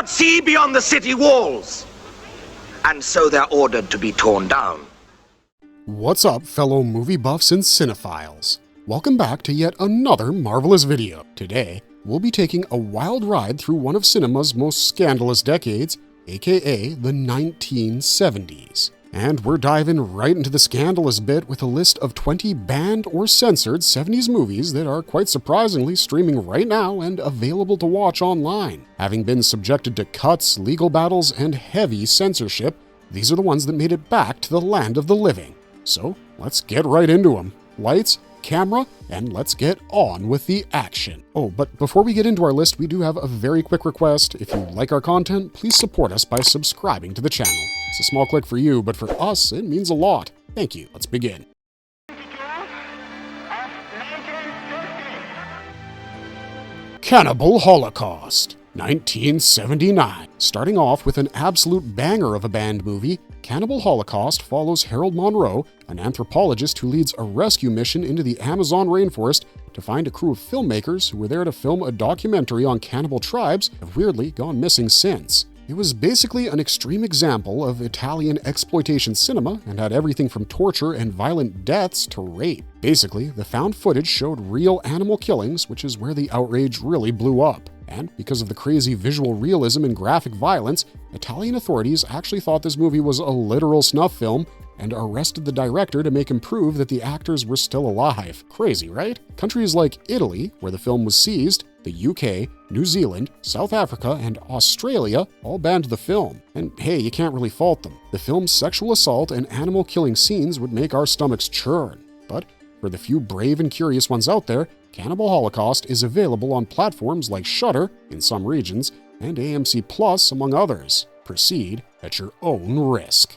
cannot see beyond the city walls. And so they're ordered to be torn down. What's up, fellow movie buffs and cinephiles? Welcome back to yet another marvelous video. Today, we'll be taking a wild ride through one of cinema's most scandalous decades, aka the 1970s. And we're diving right into the scandalous bit with a list of 20 banned or censored 70s movies that are quite surprisingly streaming right now and available to watch online. Having been subjected to cuts, legal battles, and heavy censorship, these are the ones that made it back to the land of the living. So let's get right into them. Lights, camera, and let's get on with the action. Oh, but before we get into our list, we do have a very quick request. If you like our content, please support us by subscribing to the channel. It's a small click for you, but for us, it means a lot. Thank you. Let's begin. Cannibal Holocaust, 1979. Starting off with an absolute banger of a banned movie, Cannibal Holocaust follows Harold Monroe, an anthropologist who leads a rescue mission into the Amazon rainforest to find a crew of filmmakers who were there to film a documentary on cannibal tribes that have weirdly gone missing since. It was basically an extreme example of Italian exploitation cinema and had everything from torture and violent deaths to rape. Basically, the found footage showed real animal killings, which is where the outrage really blew up. And because of the crazy visual realism and graphic violence, Italian authorities actually thought this movie was a literal snuff film and arrested the director to make him prove that the actors were still alive. Crazy, right? Countries like Italy, where the film was seized, the UK, New Zealand, South Africa, and Australia all banned the film. And hey, you can't really fault them. The film's sexual assault and animal killing scenes would make our stomachs churn. But for the few brave and curious ones out there, Cannibal Holocaust is available on platforms like Shudder, in some regions, and AMC Plus, among others. Proceed at your own risk.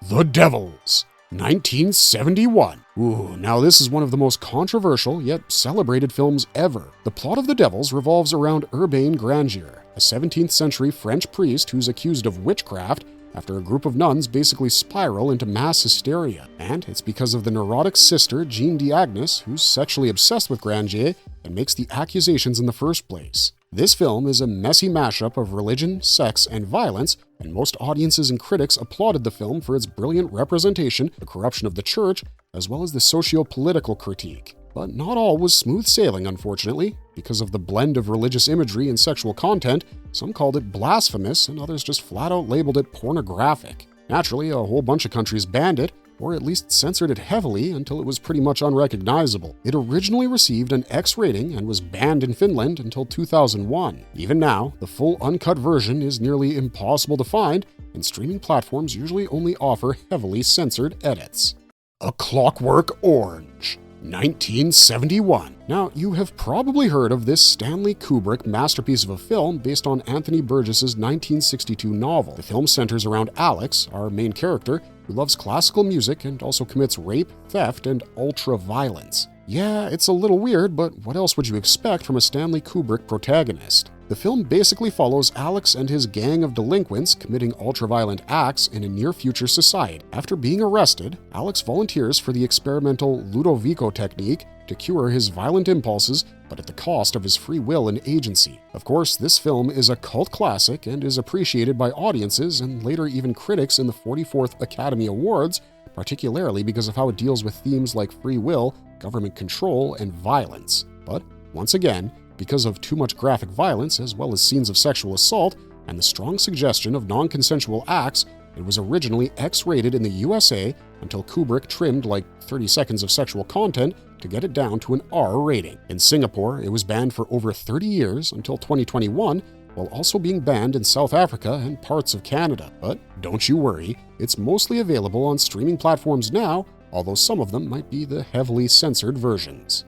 The Devils, 1971. Ooh, now this is one of the most controversial yet celebrated films ever. The plot of The Devils revolves around Urbain Grandier, a 17th century French priest who's accused of witchcraft after a group of nuns basically spiral into mass hysteria. And it's because of the neurotic sister, Jeanne d'Agnes, who's sexually obsessed with Grandier and makes the accusations in the first place. This film is a messy mashup of religion, sex, and violence, and most audiences and critics applauded the film for its brilliant representation, the corruption of the church, as well as the socio-political critique. But not all was smooth sailing, unfortunately. Because of the blend of religious imagery and sexual content, some called it blasphemous and others just flat out labeled it pornographic. Naturally, a whole bunch of countries banned it, or at least censored it heavily until it was pretty much unrecognizable. It originally received an X rating and was banned in Finland until 2001. Even now, the full uncut version is nearly impossible to find, and streaming platforms usually only offer heavily censored edits. A Clockwork Orange, 1971. Now, you have probably heard of this Stanley Kubrick masterpiece of a film based on Anthony Burgess's 1962 novel. The film centers around Alex, our main character, who loves classical music and also commits rape, theft, and ultra-violence. Yeah, it's a little weird, but what else would you expect from a Stanley Kubrick protagonist? The film basically follows Alex and his gang of delinquents committing ultra-violent acts in a near-future society. After being arrested, Alex volunteers for the experimental Ludovico technique to cure his violent impulses, but at the cost of his free will and agency. Of course, this film is a cult classic and is appreciated by audiences and later even critics in the 44th Academy Awards, particularly because of how it deals with themes like free will, government control, and violence. But once again, because of too much graphic violence as well as scenes of sexual assault and the strong suggestion of non-consensual acts, it was originally X-rated in the USA until Kubrick trimmed like 30 seconds of sexual content to get it down to an R rating. In Singapore, it was banned for over 30 years until 2021, while also being banned in South Africa and parts of Canada. But don't you worry, it's mostly available on streaming platforms now, although some of them might be the heavily censored versions.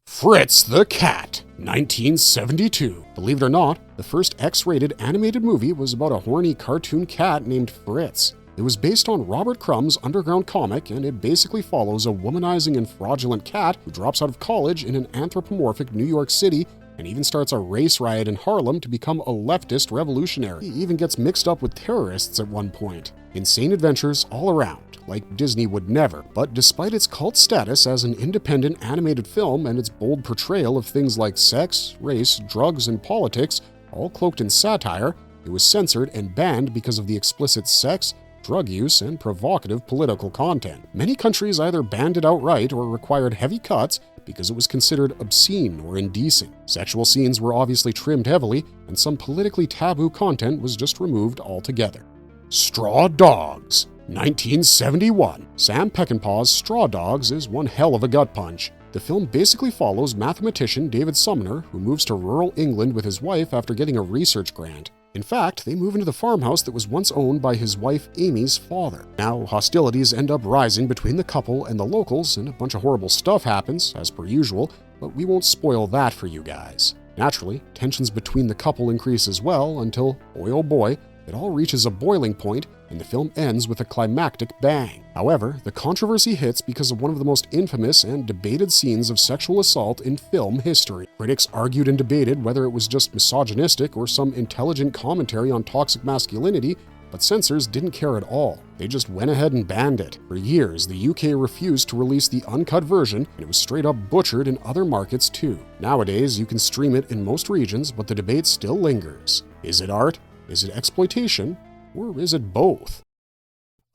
Fritz the Cat, 1972. Believe it or not, the first X-rated animated movie was about a horny cartoon cat named Fritz. It was based on Robert Crumb's underground comic, and it basically follows a womanizing and fraudulent cat who drops out of college in an anthropomorphic New York City and even starts a race riot in Harlem to become a leftist revolutionary. He even gets mixed up with terrorists at one point. Insane adventures all around. like Disney would never. But despite its cult status as an independent animated film and its bold portrayal of things like sex, race, drugs, and politics, all cloaked in satire, it was censored and banned because of the explicit sex, drug use, and provocative political content. Many countries either banned it outright or required heavy cuts because it was considered obscene or indecent. Sexual scenes were obviously trimmed heavily, and some politically taboo content was just removed altogether. Straw Dogs, 1971. Sam Peckinpah's Straw Dogs is one hell of a gut punch. The film basically follows mathematician David Sumner, who moves to rural England with his wife after getting a research grant. In fact, they move into the farmhouse that was once owned by his wife Amy's father. Now, hostilities end up rising between the couple and the locals, and a bunch of horrible stuff happens, as per usual, but we won't spoil that for you guys. Naturally, tensions between the couple increase as well until, boy oh boy, it all reaches a boiling point and the film ends with a climactic bang. However, the controversy hits because of one of the most infamous and debated scenes of sexual assault in film history. Critics argued and debated whether it was just misogynistic or some intelligent commentary on toxic masculinity, but censors didn't care at all. They just went ahead and banned it. For years, the UK refused to release the uncut version, and it was straight up butchered in other markets too. Nowadays, you can stream it in most regions, but the debate still lingers. Is it art? Is it exploitation? Or is it both?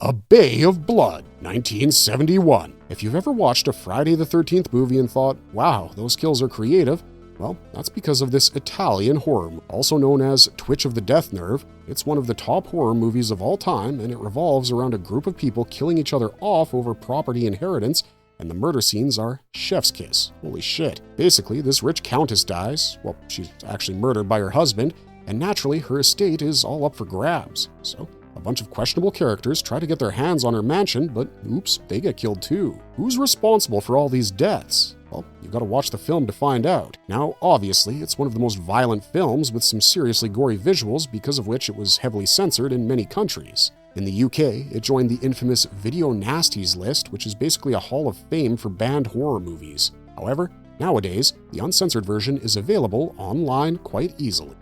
A Bay of Blood, 1971. If you've ever watched a Friday the 13th movie and thought, wow, those kills are creative, well, that's because of this Italian horror movie. Also known as Twitch of the Death Nerve, it's one of the top horror movies of all time, and it revolves around a group of people killing each other off over property inheritance, and the murder scenes are chef's kiss. Holy shit. Basically, this rich countess dies, well, she's actually murdered by her husband, and naturally her estate is all up for grabs. So, a bunch of questionable characters try to get their hands on her mansion, but oops, they get killed too. Who's responsible for all these deaths? Well, you've got to watch the film to find out. Now, obviously, it's one of the most violent films with some seriously gory visuals, because of which it was heavily censored in many countries. In the UK, it joined the infamous Video Nasties list, which is basically a hall of fame for banned horror movies. However, nowadays, the uncensored version is available online quite easily.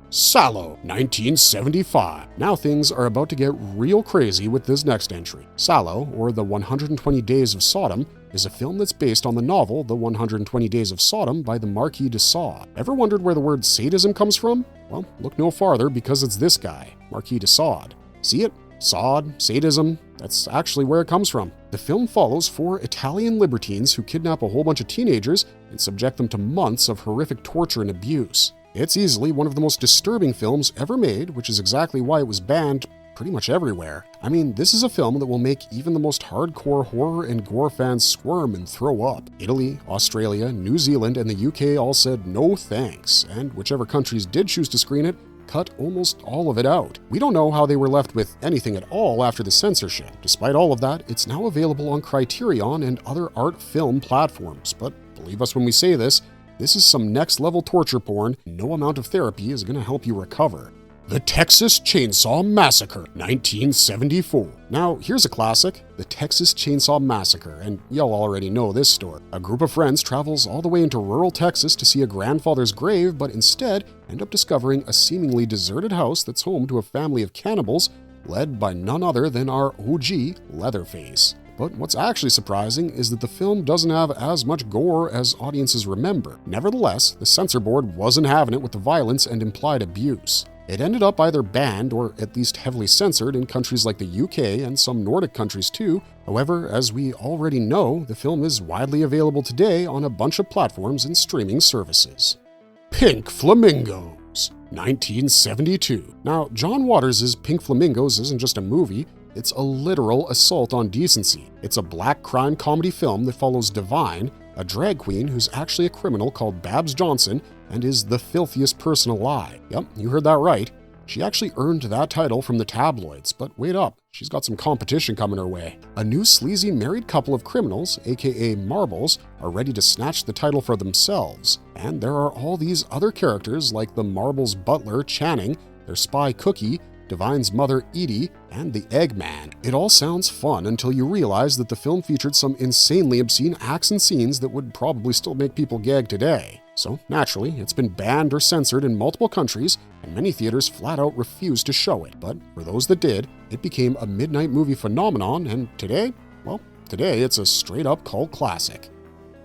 Salò, 1975. Now things are about to get real crazy with this next entry. Salò, or The 120 Days of Sodom, is a film that's based on the novel The 120 Days of Sodom by the Marquis de Sade. Ever wondered where the word sadism comes from? Well, look no farther, because it's this guy, Marquis de Sade. See it? Sade, sadism, that's actually where it comes from. The film follows 4 Italian libertines who kidnap a whole bunch of teenagers and subject them to months of horrific torture and abuse. It's easily one of the most disturbing films ever made, which is exactly why it was banned pretty much everywhere. I mean, this is a film that will make even the most hardcore horror and gore fans squirm and throw up. Italy, Australia, New Zealand, and the UK all said no thanks, and whichever countries did choose to screen it, cut almost all of it out. We don't know how they were left with anything at all after the censorship. Despite all of that, it's now available on Criterion and other art film platforms, but believe us when we say this is some next-level torture porn. No amount of therapy is going to help you recover. The Texas Chainsaw Massacre, 1974. Now, here's a classic, The Texas Chainsaw Massacre, and y'all already know this story. A group of friends travels all the way into rural Texas to see a grandfather's grave, but instead end up discovering a seemingly deserted house that's home to a family of cannibals led by none other than our OG, Leatherface. But what's actually surprising is that the film doesn't have as much gore as audiences remember. Nevertheless, the censor board wasn't having it with the violence and implied abuse. It ended up either banned or at least heavily censored in countries like the UK and some Nordic countries too. However, as we already know, the film is widely available today on a bunch of platforms and streaming services. Pink Flamingos, 1972. Now, John Waters' Pink Flamingos isn't just a movie, it's a literal assault on decency. It's a black crime comedy film that follows Divine, a drag queen who's actually a criminal called Babs Johnson and is the filthiest person alive. Yep, you heard that right. She actually earned that title from the tabloids, but wait up, she's got some competition coming her way. A new sleazy married couple of criminals, aka Marbles, are ready to snatch the title for themselves. And there are all these other characters like the Marbles butler, Channing, their spy Cookie, Divine's mother, Edie, and the Eggman. It all sounds fun until you realize that the film featured some insanely obscene acts and scenes that would probably still make people gag today. So naturally, it's been banned or censored in multiple countries, and many theaters flat out refuse to show it. But for those that did, it became a midnight movie phenomenon, and today, well, today it's a straight-up cult classic.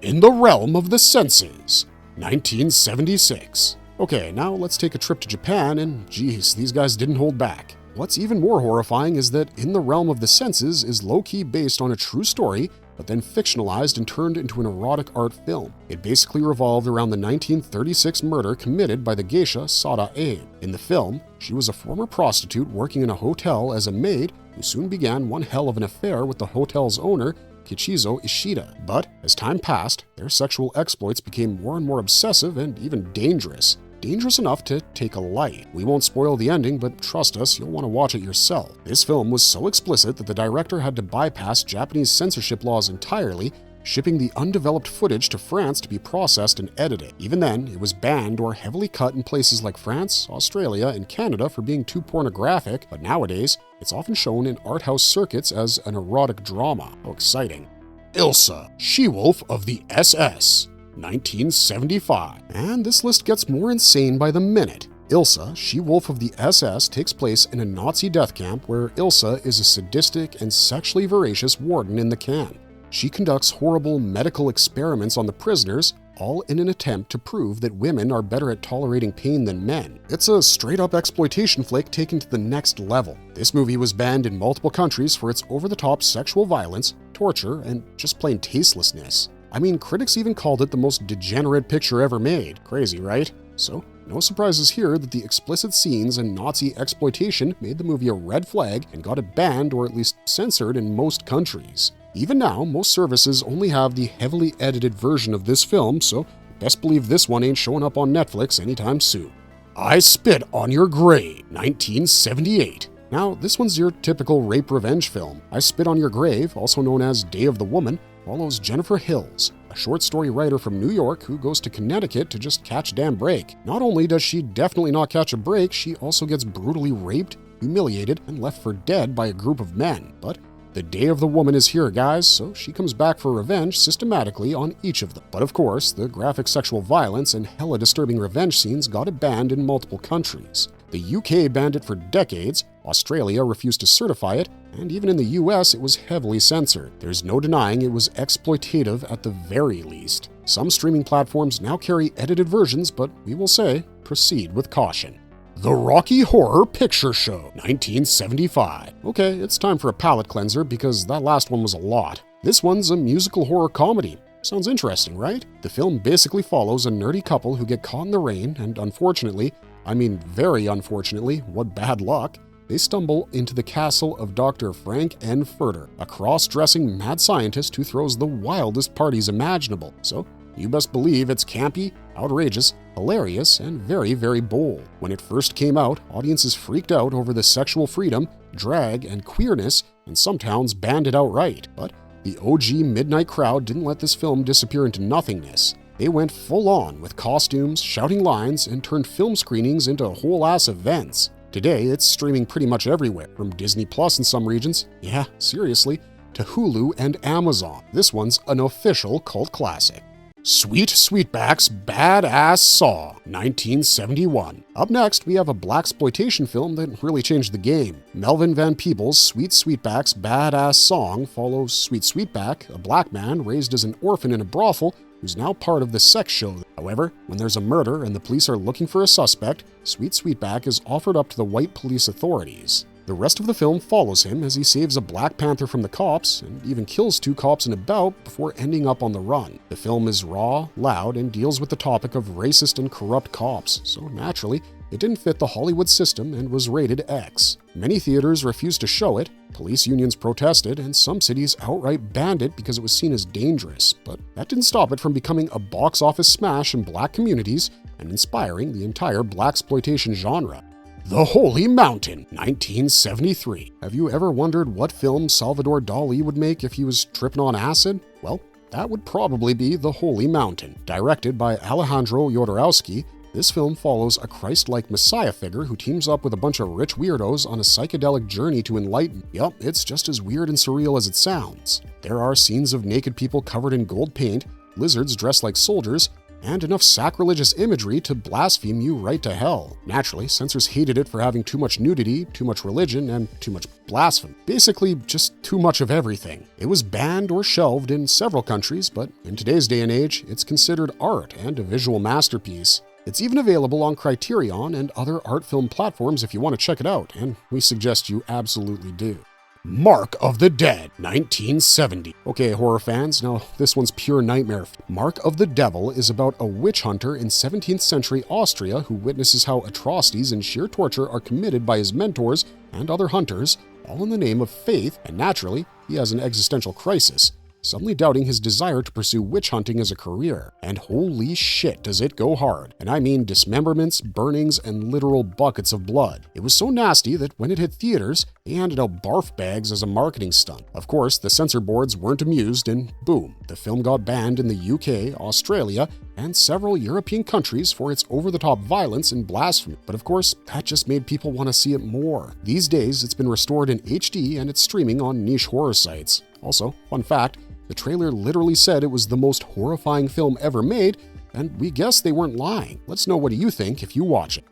In the Realm of the Senses, 1976. Okay, now let's take a trip to Japan, and geez, these guys didn't hold back. What's even more horrifying is that In the Realm of the Senses is low-key based on a true story, but then fictionalized and turned into an erotic art film. It basically revolved around the 1936 murder committed by the geisha Sada Abe. In the film, she was a former prostitute working in a hotel as a maid who soon began one hell of an affair with the hotel's owner, Kichizo Ishida. But as time passed, their sexual exploits became more and more obsessive and even dangerous. Dangerous enough to take a life. We won't spoil the ending, but trust us, you'll want to watch it yourself. This film was so explicit that the director had to bypass Japanese censorship laws entirely, shipping the undeveloped footage to France to be processed and edited. Even then, it was banned or heavily cut in places like France, Australia, and Canada for being too pornographic, but nowadays, it's often shown in art house circuits as an erotic drama. How exciting. Ilsa, She-Wolf of the SS. 1975. And this list gets more insane by the minute. Ilsa, She-Wolf of the SS, takes place in a Nazi death camp where Ilsa is a sadistic and sexually voracious warden in the camp. She conducts horrible medical experiments on the prisoners, all in an attempt to prove that women are better at tolerating pain than men. It's a straight-up exploitation flick taken to the next level. This movie was banned in multiple countries for its over-the-top sexual violence, torture, and just plain tastelessness. I mean, critics even called it the most degenerate picture ever made. Crazy, right? So, no surprises here that the explicit scenes and Nazi exploitation made the movie a red flag and got it banned or at least censored in most countries. Even now, most services only have the heavily edited version of this film, so best believe this one ain't showing up on Netflix anytime soon. I Spit on Your Grave, 1978. Now, this one's your typical rape revenge film. I Spit on Your Grave, also known as Day of the Woman, follows Jennifer Hills, a short story writer from New York who goes to Connecticut to just catch a damn break. Not only does she definitely not catch a break, she also gets brutally raped, humiliated, and left for dead by a group of men. But the Day of the Woman is here, guys, so she comes back for revenge systematically on each of them. But of course, the graphic sexual violence and hella disturbing revenge scenes got it banned in multiple countries. The UK banned it for decades, Australia refused to certify it, and even in the US it was heavily censored. There's no denying it was exploitative at the very least. Some streaming platforms now carry edited versions, but we will say, proceed with caution. The Rocky Horror Picture Show, 1975. Okay, it's time for a palate cleanser because that last one was a lot. This one's a musical horror comedy. Sounds interesting, right? The film basically follows a nerdy couple who get caught in the rain and unfortunately, I mean very unfortunately, what bad luck, they stumble into the castle of Dr. Frank N. Furter, a cross-dressing mad scientist who throws the wildest parties imaginable. So, you best believe it's campy, outrageous, hilarious, and very, very bold. When it first came out, audiences freaked out over the sexual freedom, drag, and queerness, and some towns banned it outright. But the OG midnight crowd didn't let this film disappear into nothingness. They went full on with costumes, shouting lines, and turned film screenings into whole-ass events. Today, it's streaming pretty much everywhere, from Disney Plus in some regions, yeah, seriously, to Hulu and Amazon. This one's an official cult classic. Sweetback's Baadasssss, 1971. Up next, we have a blaxploitation film that really changed the game. Melvin Van Peebles' Sweetback's Baadasssss follows Sweetback, a black man raised as an orphan in a brothel who's now part of the sex show. However, when there's a murder and the police are looking for a suspect, Sweetback is offered up to the white police authorities. The rest of the film follows him as he saves a Black Panther from the cops and even kills 2 cops in a bout before ending up on the run. The film is raw, loud, and deals with the topic of racist and corrupt cops, so naturally, it didn't fit the Hollywood system and was rated X. Many theaters refused to show it, police unions protested, and some cities outright banned it because it was seen as dangerous. But that didn't stop it from becoming a box office smash in black communities and inspiring the entire blaxploitation genre. The Holy Mountain, 1973. Have you ever wondered what film Salvador Dali would make if he was tripping on acid? Well, that would probably be The Holy Mountain. Directed by Alejandro Jodorowsky, this film follows a Christ-like messiah figure who teams up with a bunch of rich weirdos on a psychedelic journey to enlighten. Yup, it's just as weird and surreal as it sounds. There are scenes of naked people covered in gold paint, lizards dressed like soldiers, and enough sacrilegious imagery to blaspheme you right to hell. Naturally, censors hated it for having too much nudity, too much religion, and too much blasphemy. Basically, just too much of everything. It was banned or shelved in several countries, but in today's day and age, it's considered art and a visual masterpiece. It's even available on Criterion and other art film platforms if you want to check it out, and we suggest you absolutely do. Mark of the Dead, 1970. Okay, horror fans, now this one's pure nightmare. Mark of the Devil is about a witch hunter in 17th century Austria who witnesses how atrocities and sheer torture are committed by his mentors and other hunters, all in the name of faith, and naturally, he has an existential crisis, suddenly doubting his desire to pursue witch hunting as a career. And holy shit does it go hard. And I mean dismemberments, burnings, and literal buckets of blood. It was so nasty that when it hit theaters, they handed out barf bags as a marketing stunt. Of course, the censor boards weren't amused, and boom, the film got banned in the UK, Australia, and several European countries for its over-the-top violence and blasphemy. But of course, that just made people want to see it more. These days, it's been restored in HD and it's streaming on niche horror sites. Also, fun fact, the trailer literally said it was the most horrifying film ever made, and we guess they weren't lying. Let's know what you think if you watch it.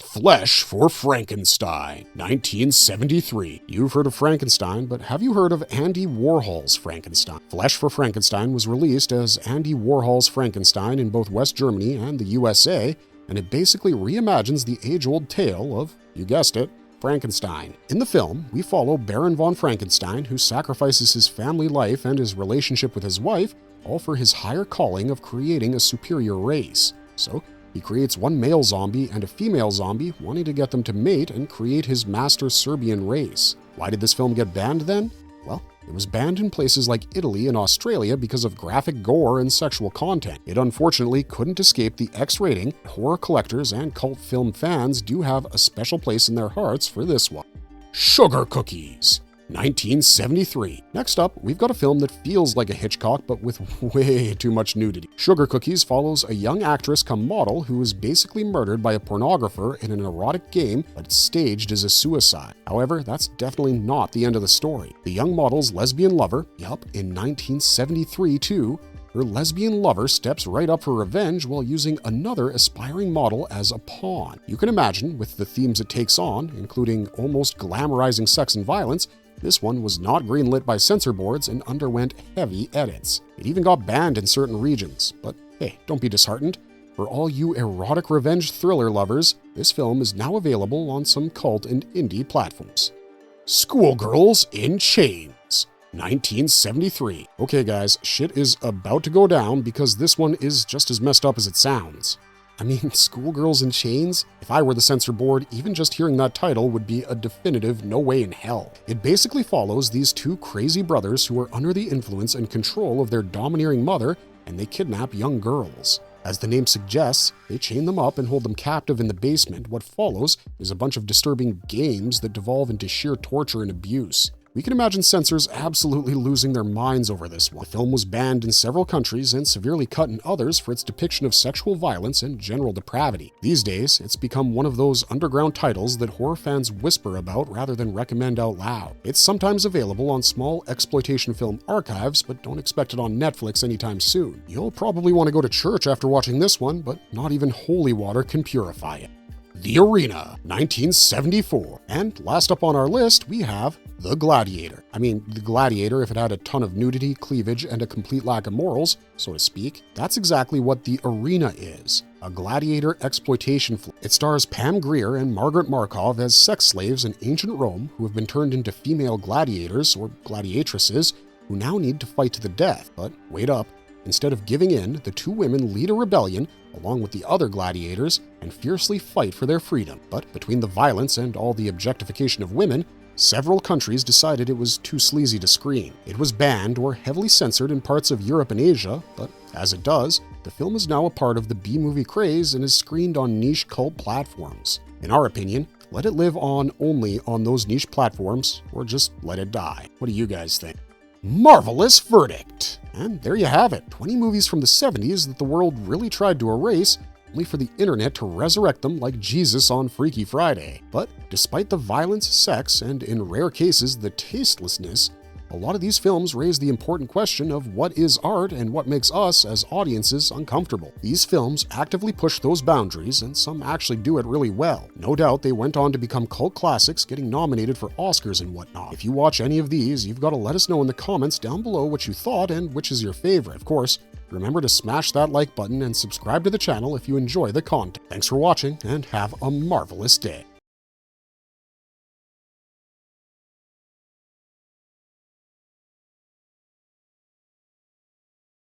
Flesh for Frankenstein, 1973. You've heard of Frankenstein, but have you heard of Andy Warhol's Frankenstein? Flesh for Frankenstein was released as Andy Warhol's Frankenstein in both West Germany and the USA, and it basically reimagines the age-old tale of, you guessed it, Frankenstein. In the film, we follow Baron von Frankenstein, who sacrifices his family life and his relationship with his wife, all for his higher calling of creating a superior race. So, he creates one male zombie and a female zombie, wanting to get them to mate and create his master Serbian race. Why did this film get banned then? Well, it was banned in places like Italy and Australia because of graphic gore and sexual content. It unfortunately couldn't escape the X rating. Horror collectors and cult film fans do have a special place in their hearts for this one. Sugar Cookies, 1973. Next up, we've got a film that feels like a Hitchcock, but with way too much nudity. Sugar Cookies follows a young actress come model who is basically murdered by a pornographer in an erotic game, but it's staged as a suicide. However, that's definitely not the end of the story. The young model's lesbian lover, in 1973 too, her lesbian lover steps right up for revenge while using another aspiring model as a pawn. You can imagine, with the themes it takes on, including almost glamorizing sex and violence, this one was not greenlit by censor boards and underwent heavy edits. It even got banned in certain regions. But hey, don't be disheartened. For all you erotic revenge thriller lovers, this film is now available on some cult and indie platforms. Schoolgirls in Chains, 1973. Okay guys, shit is about to go down because this one is just as messed up as it sounds. I mean, Schoolgirls in Chains? If I were the censor board, even just hearing that title would be a definitive no way in hell. It basically follows these two crazy brothers who are under the influence and control of their domineering mother, and they kidnap young girls. As the name suggests, they chain them up and hold them captive in the basement. What follows is a bunch of disturbing games that devolve into sheer torture and abuse. We can imagine censors absolutely losing their minds over this one. The film was banned in several countries and severely cut in others for its depiction of sexual violence and general depravity. These days, it's become one of those underground titles that horror fans whisper about rather than recommend out loud. It's sometimes available on small exploitation film archives, but don't expect it on Netflix anytime soon. You'll probably want to go to church after watching this one, but not even holy water can purify it. The Arena, 1974. And last up on our list, we have The Gladiator. I mean, The Gladiator, if it had a ton of nudity, cleavage, and a complete lack of morals, so to speak, that's exactly what The Arena is. A gladiator exploitation flick. It stars Pam Grier and Margaret Markov as sex slaves in ancient Rome who have been turned into female gladiators, or gladiatresses, who now need to fight to the death. But wait up. Instead of giving in, the two women lead a rebellion, along with the other gladiators, and fiercely fight for their freedom. But between the violence and all the objectification of women, several countries decided it was too sleazy to screen. It was banned or heavily censored in parts of Europe and Asia, but as it does, the film is now a part of the B-movie craze and is screened on niche cult platforms. In our opinion, let it live on only on those niche platforms, or just let it die. What do you guys think? Marvelous Verdict. And there you have it, 20 movies from the 70s that the world really tried to erase, only for the internet to resurrect them like Jesus on Freaky Friday. But despite the violence, sex, and in rare cases the tastelessness, A lot of these films raise the important question of what is art and what makes us as audiences uncomfortable. These films actively push those boundaries, and some actually do it really well. No doubt they went on to become cult classics, getting nominated for Oscars and whatnot. If you watch any of these, you've got to let us know in the comments down below what you thought and which is your favorite. Of course, remember to smash that like button and subscribe to the channel if you enjoy the content. Thanks for watching, and have a marvelous day.